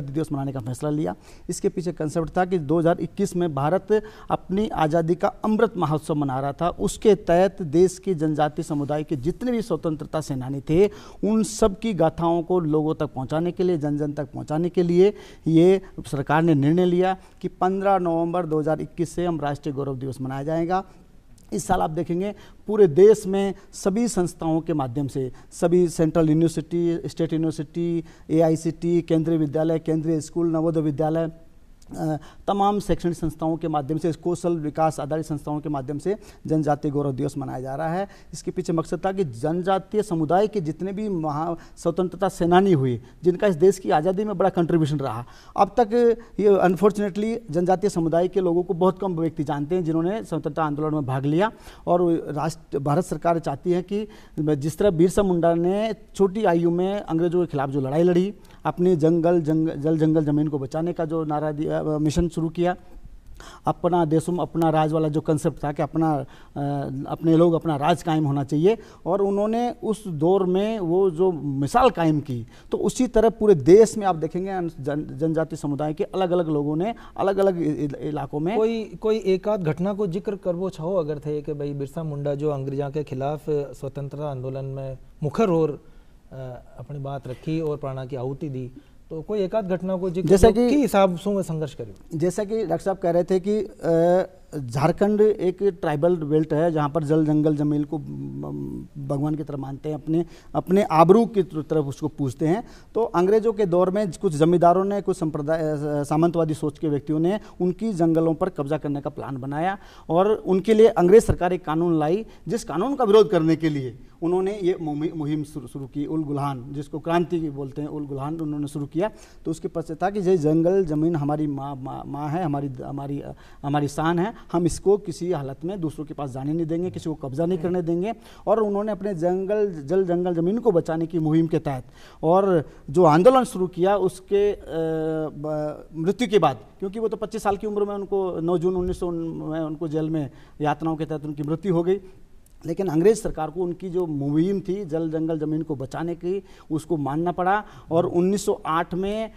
जनजाति दिवस मनाने का फैसला लिया। इसके पीछे कंसेप्ट था कि 2021 में भारत अपनी आज़ादी का अमृत महोत्सव मना रहा था। उसके तहत देश की जनजाति समुदाय के जितने भी स्वतंत्रता सेनानी थे उन सब की गाथाओं को लोगों तक पहुंचाने के लिए, जन जन तक पहुंचाने के लिए ये सरकार ने निर्णय लिया कि 15 नवंबर 2021 से हम राष्ट्रीय गौरव दिवस मनाया जाएगा। इस साल आप देखेंगे पूरे देश में सभी संस्थाओं के माध्यम से, सभी central university, state university, AICTE, केंद्रीय विद्यालय, केंद्रीय स्कूल, नवोदय विद्यालय, तमाम शैक्षणिक संस्थाओं के माध्यम से, कौशल विकास आधारित संस्थाओं के माध्यम से जनजातीय गौरव दिवस मनाया जा रहा है। इसके पीछे मकसद था कि जनजातीय समुदाय के जितने भी स्वतंत्रता सेनानी हुए, जिनका इस देश की आज़ादी में बड़ा कंट्रीब्यूशन रहा, अब तक ये अनफॉर्चुनेटली जनजातीय समुदाय के लोगों को बहुत कम व्यक्ति जानते हैं जिन्होंने स्वतंत्रता आंदोलन में भाग लिया। और भारत सरकार चाहती है कि जिस तरह बिरसा मुंडा ने छोटी आयु में अंग्रेजों के खिलाफ जो लड़ाई लड़ी, अपने जल जंगल जमीन को बचाने का जो नारा दिया, मिशन शुरू किया, अपना देशों में अपना राज वाला जो कंसेप्ट था कि अपने लोग अपना राज कायम होना चाहिए, और उन्होंने उस दौर में वो जो मिसाल कायम की, तो उसी तरह पूरे देश में आप देखेंगे जनजाति समुदाय के अलग अलग लोगों ने अलग अलग इलाकों में कोई एक आध घटना को जिक्र करवो छो अगर थे कि भाई बिरसा मुंडा जो अंग्रेजों के खिलाफ स्वतंत्रता आंदोलन में मुखर और अपनी बात रखी और प्राणा की आहुति दी, तो कोई एक आध घटना को जिक्र जैसा कि हिसाब से संघर्ष करें। जैसा कि डॉक्टर साहब कह रहे थे कि झारखंड एक ट्राइबल बेल्ट है जहाँ पर जल जंगल जमीन को भगवान की तरह मानते हैं, अपने आबरू की तरफ उसको पूजते हैं। तो अंग्रेजों के दौर में कुछ जमींदारों ने, कुछ संप्रदाय सामंतवादी सोच के व्यक्तियों ने उनकी जंगलों पर कब्जा करने का प्लान बनाया, और उनके लिए अंग्रेज सरकार एक कानून लाई, जिस कानून का विरोध करने के लिए उन्होंने ये मुहिम शुरू की, उल गुलान, जिसको क्रांति बोलते हैं, उल गुलान उन्होंने शुरू किया। तो उसके पश्चात था कि ये जंगल जमीन हमारी माँ है, हमारी शान है, हम इसको किसी हालत में दूसरों के पास जाने नहीं देंगे, किसी को कब्जा नहीं करने देंगे। और उन्होंने अपने जल जंगल जमीन को बचाने की मुहिम के तहत और जो आंदोलन शुरू किया, उसके मृत्यु के बाद, क्योंकि वो तो 25 साल की उम्र में उनको 9 जून 1900 में उनको जेल में यातनाओं के तहत उनकी मृत्यु हो गई, लेकिन अंग्रेज सरकार को उनकी जो मुहिम थी जल जंगल जमीन को बचाने की, उसको मानना पड़ा। और 1908 में